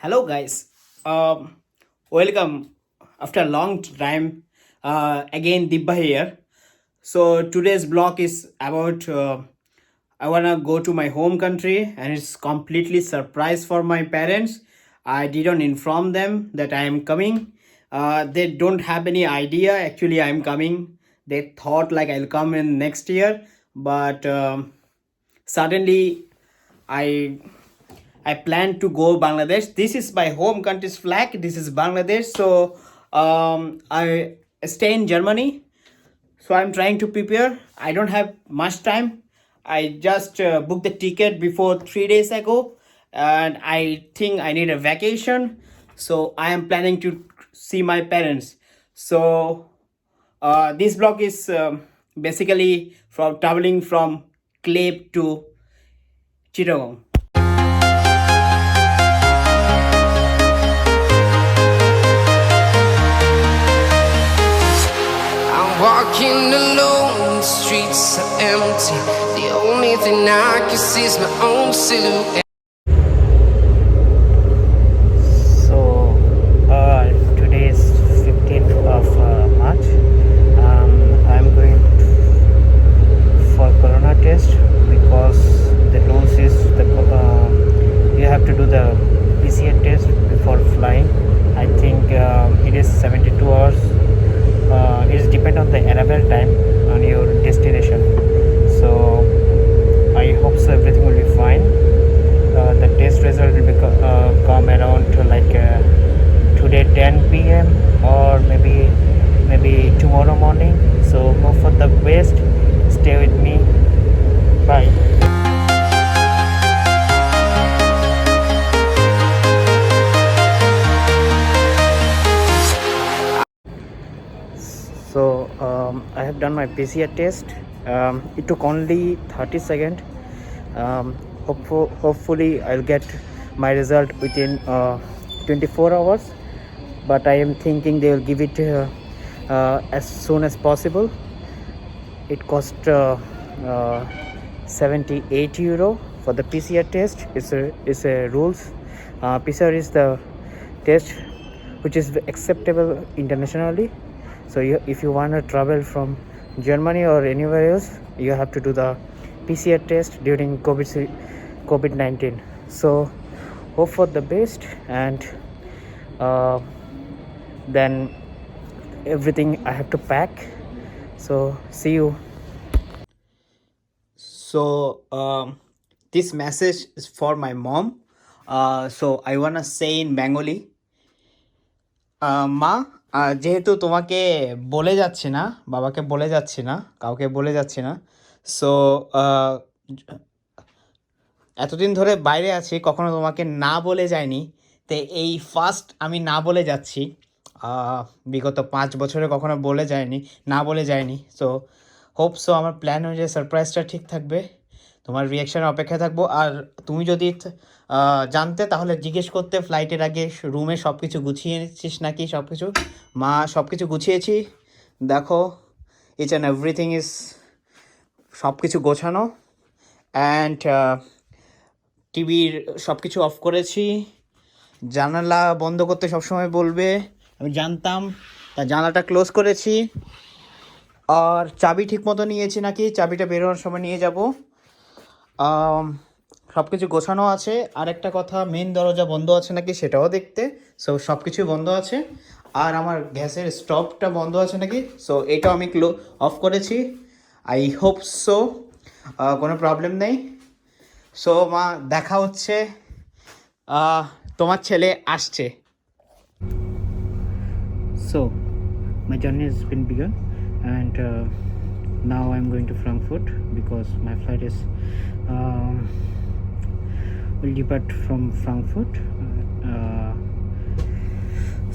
Hello, guys. Welcome after a long time. Again, Dibba here. So today's blog is about I wanna go to my home country, and it's completely surprise for my parents. I didn't inform them that I am coming. They don't have any idea. Actually, I am coming. They thought like I'll come in next year, but suddenly I I plan to go Bangladesh. This is my home country's flag. This is Bangladesh. So I stay in Germany. So I'm trying to prepare. I don't have much time. I just booked the ticket before 3 days ago, and I think I need a vacation. So I am planning to see my parents. So this blog is basically from traveling from Clay to Chittagong. I'm walking alone, the streets are empty. The only thing I can see is my own silhouette. So today is 15th of March. I'm going for corona test because the rules is you have to do the PCR test before flying. I think it is 72 hours. It depends on the arrival time on your destination. So I hope so everything will be fine. The test result will come around to like today 10 p.m. or maybe tomorrow morning. So hope for the best. Stay with me. Bye. So I have done my PCR test. It took only 30 seconds. Hopefully I'll get my result within 24 hours, but I am thinking they will give it as soon as possible. It cost 78 euro for the PCR test. It's a rules. PCR is the test which is acceptable internationally. So if you want to travel from Germany or anywhere else, you have to do the PCR test during COVID-19. So hope for the best, and then everything I have to pack. So see you. So this message is for my mom. So I wanna say in Bengali. মা, যেহেতু তোমাকে বলে যাচ্ছি না, বাবাকে বলে যাচ্ছি না, কাউকে বলে যাচ্ছি না, সো এতদিন ধরে বাইরে আছি, কখনো তোমাকে না বলে যায়নি। তো এই ফার্স্ট আমি না বলে যাচ্ছি। বিগত 5 বছরে কখনো বলে যায়নি, না বলে যায়নি। সো হোপ সো আমার প্ল্যান অনুযায়ী সারপ্রাইজটা ঠিক থাকবে। তোমার রিয়াকশানের অপেক্ষায় থাকবো। আর তুমি যদি জানতে, তাহলে জিজ্ঞেস করতে ফ্লাইটের আগে রুমে সব কিছু গুছিয়ে নিচ্ছিস নাকি সব কিছু। মা, সব কিছু গুছিয়েছি, দেখো ইচ অ্যান্ড এভরিথিং ইজ সব কিছু গোছানো। অ্যান্ড টিভির সব কিছু অফ করেছি। জানালা বন্ধ করতে সবসময় বলবে, আমি জানতাম, তা জানালাটা ক্লোজ করেছি। আর চাবি ঠিক মতো নিয়েছি নাকি, চাবিটা বেরোনোর সময় নিয়ে যাব। সব কিছু গোছানো আছে। আরেকটা কথা, মেন দরজা বন্ধ আছে নাকি সেটাও দেখতে। সো সব কিছুই বন্ধ আছে। আর আমার গ্যাসের স্টোভটা বন্ধ আছে নাকি, সো এটাও আমি অফ করেছি। আই হোপ সো কোনো প্রবলেম নেই। সো মা, দেখা হচ্ছে, তোমার ছেলে আসছে। So my journey has been begun, and now I'm going to Frankfurt because my flight is will depart from Frankfurt.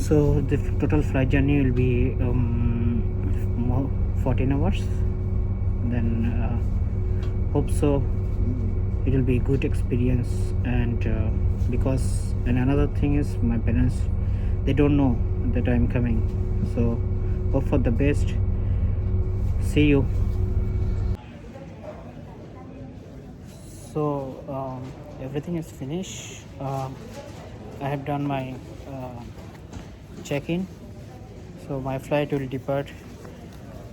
So the total flight journey will be 14 hours. Then hope so it will be a good experience. And because, and another thing is, my parents, they don't know that I'm coming. So hope for the best. See you. So everything is finished. I have done my check-in. So my flight will depart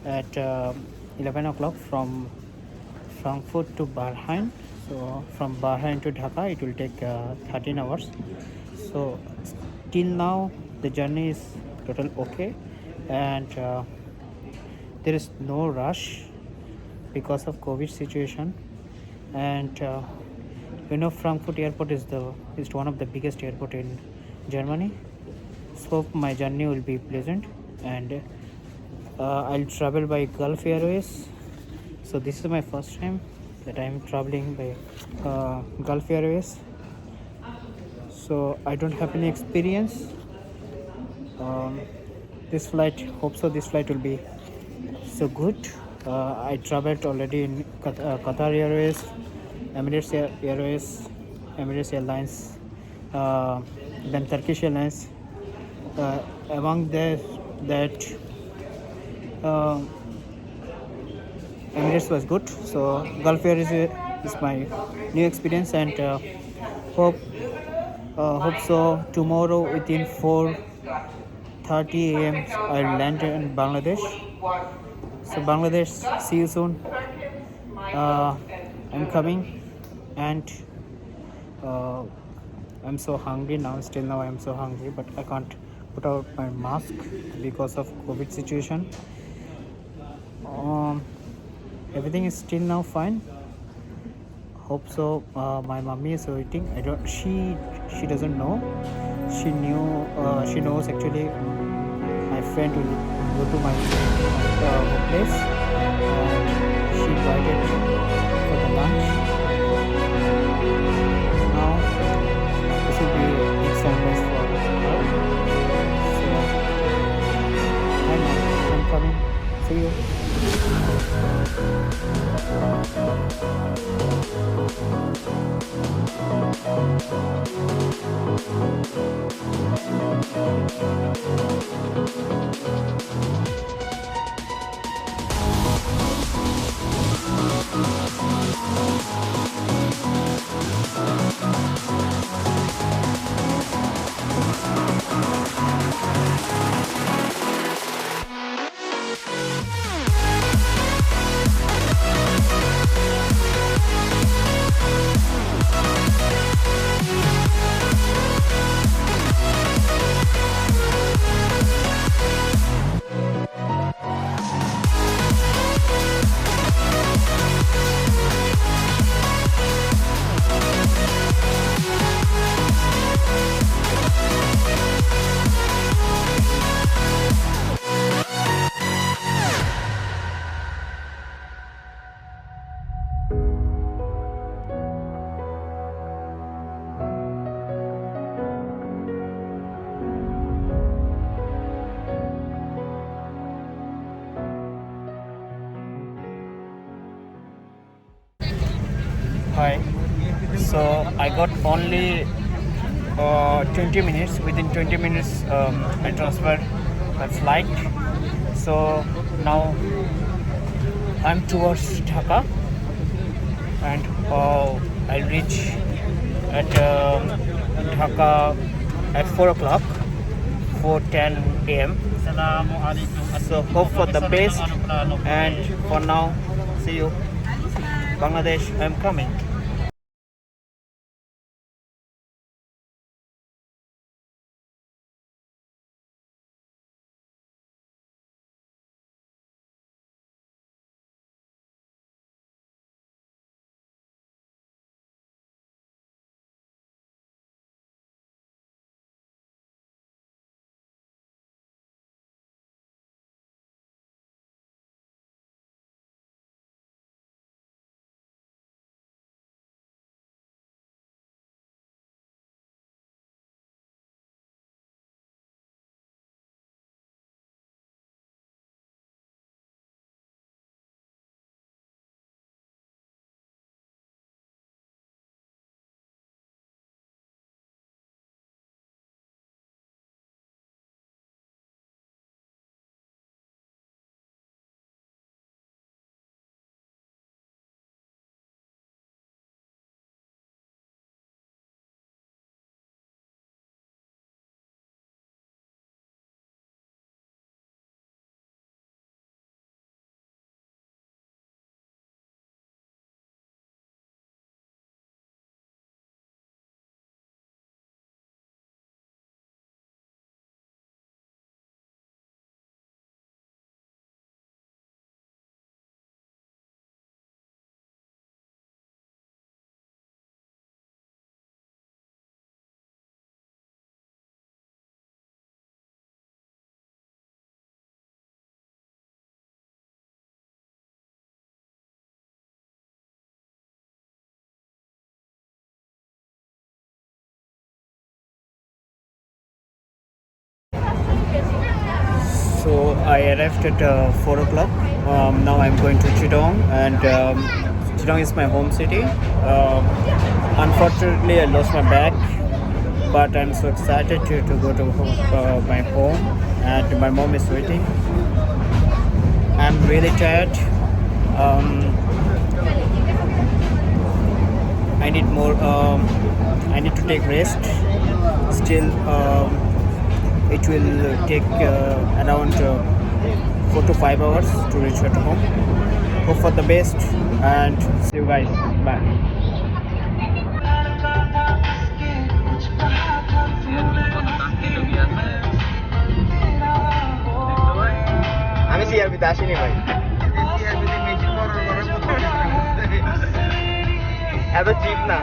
at 11 o'clock from Frankfurt to Bahrain. So from Bahrain to Dhaka, it will take 13 hours. So till now, the journey is total okay, and there is no rush because of COVID situation. And Frankfurt airport is one of the biggest airport in Germany. So my journey will be pleasant, and I'll travel by Gulf Airways. So this is my first time that I'm traveling by Gulf Airways. So I don't have any experience. This flight, hope so. This flight will be so good. I traveled already in Qatar Airways, Airways, Emirates Airlines, then Turkish Airlines. Among that uh, Emirates was good. So Gulf Air is my new experience, and hope hope so. Tomorrow within 4:30 a.m. I'll land in Bangladesh. So Bangladesh, see you soon. I'm coming, and uh, I'm so hungry now. Still now I'm so hungry, but I can't put out my mask because of COVID situation. Um, Everything is still now fine. Hope so. My mommy is waiting. I don't. She doesn't know. She knew. She knows actually. My friend will go to my place, and she invited for the lunch. Now this will be big surprise for her. So I'm coming. See you. Hi. So I got only 20 minutes. Within 20 minutes, I transferred my flight. So now I'm towards Dhaka, and I'll reach at Dhaka at 4 o'clock, 4:10 a.m. So hope for the best, and for now, see you. Bangladesh, I'm coming. So I arrived at 4 o'clock. Now I'm going to Chittagong, and Chittagong is my home city. Unfortunately, I lost my bag, but I'm so excited to go to my home, and my mom is waiting. I'm really tired. I need more. I need to take rest. Still, it will take around 4 to 5 hours to reach at home. Hope for the best and see you guys. Bye. আমি সিআরবিতে আসিনি ভাই, এত chip না।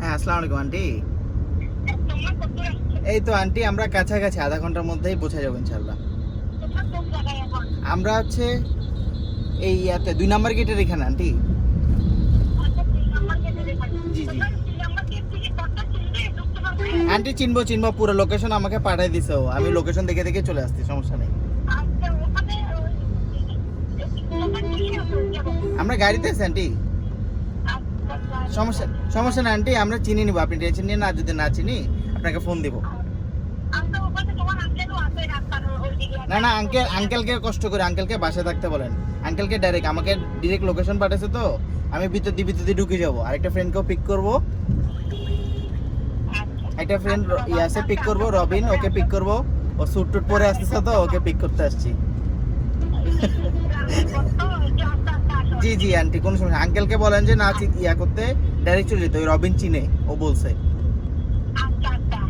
হ্যাঁ, আসসালামু আলাইকুম aunty. এই তো আন্টি, আমরা কাছাকাছি, আধা ঘন্টার মধ্যেই পৌঁছে যাবো ইনশাল্লাহ। আমরা হচ্ছে এই 2 নম্বর গেটের এখানে আন্টি। জি জি আন্টি, চিনবো পুরো লোকেশন আমাকে পাঠিয়ে দিছে ও, আমি লোকেশন দেখে দেখে চলে আসছি, সমস্যা নেই। আমরা গাড়িতে আছি আন্টি, সমস্যা না আন্টি, আমরা চিনি নিব, আপনি টেনশন নিয়ে না, যদি না চিনি আপনাকে ফোন দিব। না আঙ্কেলকে কষ্ট করে আঙ্কেলকে বাসায় থাকতে বলেন, আঙ্কেলকে ডাইরেক্ট আমাকে ডিরেক্ট লোকেশন পাঠাইছে, তো আমি ভিতরে ঢুকে যাবো, আরেকটা ফ্রেন্ডকেও পিক করব, একটা ফ্রেন্ড ইয়াসে পিক করব, রবিন, ওকে পিক করব, ও স্যুট টুট পরে আসতেছে তো ওকে পিক করতে আসছি। জি আন্টি, কোনো সমস্যা, আঙ্কেলকে বলেন যে না ইয়া করতে, ডাইরেক্ট চলে যেতে, ওই রবিন চিনে, ও বলছে।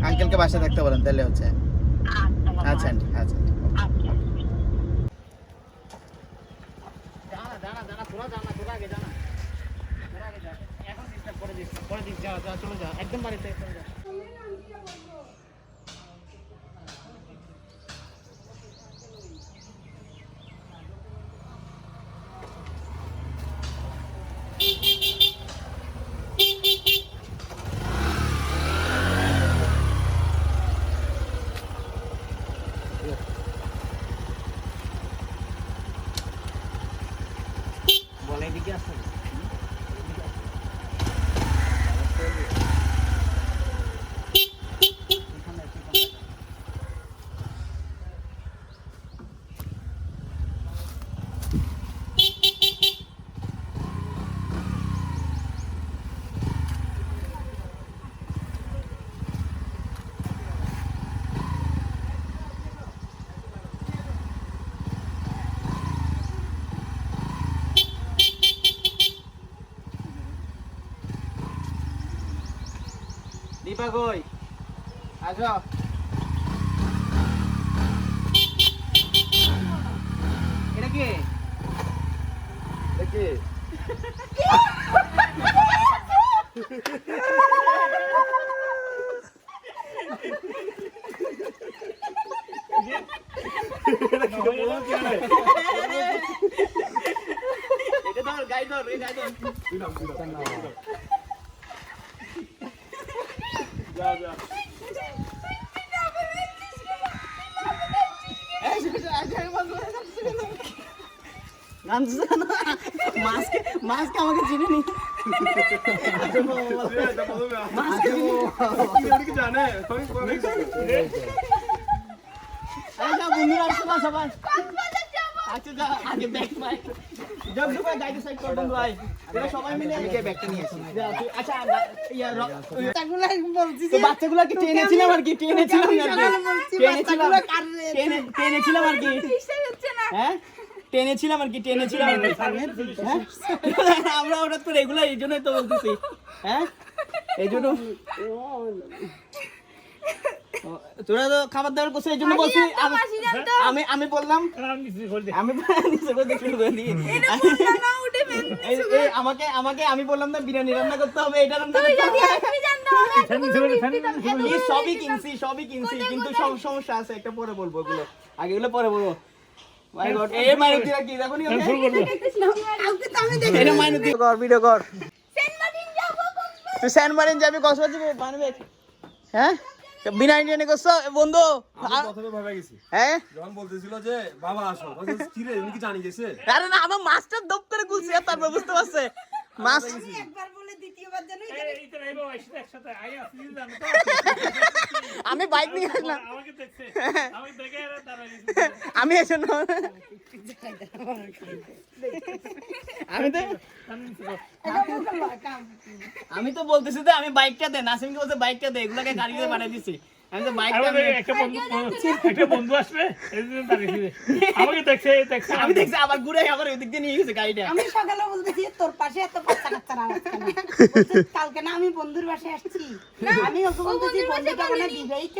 আঙ্কেলকে বাসায় থাকতে বলেন, তাহলে হচ্ছে। আচ্ছা আন্টি, আচ্ছা। একদম বাড়িতে বলে দিকে আসতে দীপা কই, আসো। এটা কি মাস্ক আমাকে চিনি নি, বন্ধুরা আসছে না সবাই, আচ্ছা যা আগে ব্যাগ পাই। জব দুবাই গাইড সাইড কর বন্ধু ভাই এরা সবাই মিলে আমি ব্যাগটা নিয়ে আসি আচ্ছা ইয়া তো বাচ্চাগুলো কি টেনেছিলাম আর কি টেনেছিলাম আর কি হ্যাঁ টেনেছিলাম আর কি হ্যাঁ আমরা হঠাৎ করে এগুলো এই জন্যই তো বলতেছি হ্যাঁ এই জন্য তোরা তো খাবার দাবার করছে এই জন্য বলছি আমি বললাম আমি বললাম না বিরিয়ানি রান্না করতে হবে এটা রান্না করতে হবে সবই কিনছি কিন্তু সব সমস্যা আছে একটা পরে বলবো ওগুলো আগে এগুলো পরে বলবো মাই গড এই মাইনুতিরা কি দেখো নি এটা মাইনুতি কর ভিডিও কর তুই সেন্ট মার্টিন যাবি কক্সবাজার বানবে হ্যাঁ বিনা ইন্ডিয়ানে করছো বন্ধু প্রথমে ভাবে গেছি হ্যাঁ যখন বলতেছিল যে বাবা আসো কি রে উনি কি জানি গেছে আরে না আমার মাস্টার দপ করে গুলছি তার ব্যবস্থা আছে মাস একবার বলে দ্বিতীয়বার জানো আমি বাইক নিয়ে আসলাম আমি এসে আমি তো বলতেছি তো আমি বাইকটা দে নাসিমকে বলতে বাইকটা দে এগুলাকে গাড়িতে পাঠিয়ে দিছি আমি তো বাইকটা একটা বন্ধু আসবে আমাকে দেখছে আমি দেখছি আবার ঘুরে আবার ওই দিক দিয়ে নিয়ে গেছে গাড়িটা আমি সকালে বলতেছি তোর পাশে এত বাচ্চা কাচ্চা আওয়াজ কেন বলছে, কালকে না আমি বন্ধুর বাসায় আসছি আমি ওকে বলতেছি বন্ধুটা মনে বিবাহিত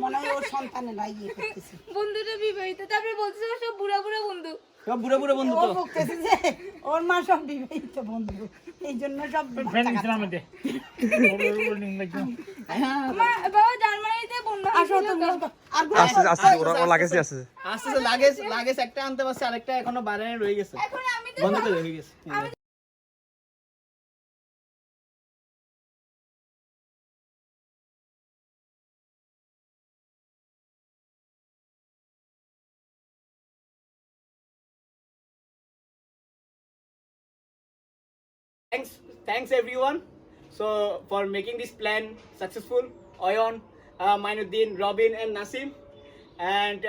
মনে হয় ওর সন্তানের ইয়ে করতেছি বন্ধুটা বিবাহিত তারপরে বলছে সব বুড়া বুড়া বন্ধু সব বুড়ো বুড়ো বন্ধু ও তো বলতেছে যে ওর মা সব বিবাহিত বন্ধু এই জন্য সব বাচ্চা কাচ্চা। বাবা জার্মানিতে বন্ধু আসো তুমি আর লাগাইছে আছে আস্তে লাগেজ একটা আনতে পারছে আরেকটা এখনো বাইরে রয়ে গেছে এখন আমি তো বন্ধ করে রয়ে গেছে Thanks everyone. So for making this plan successful, Oyon, Mainuddin, Robin, and Nasim, and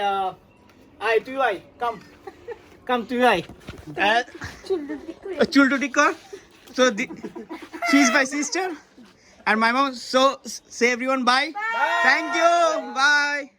I come to I. Chultu Dikor. So she is my sister, and my mom. So say everyone bye. Thank you. Bye.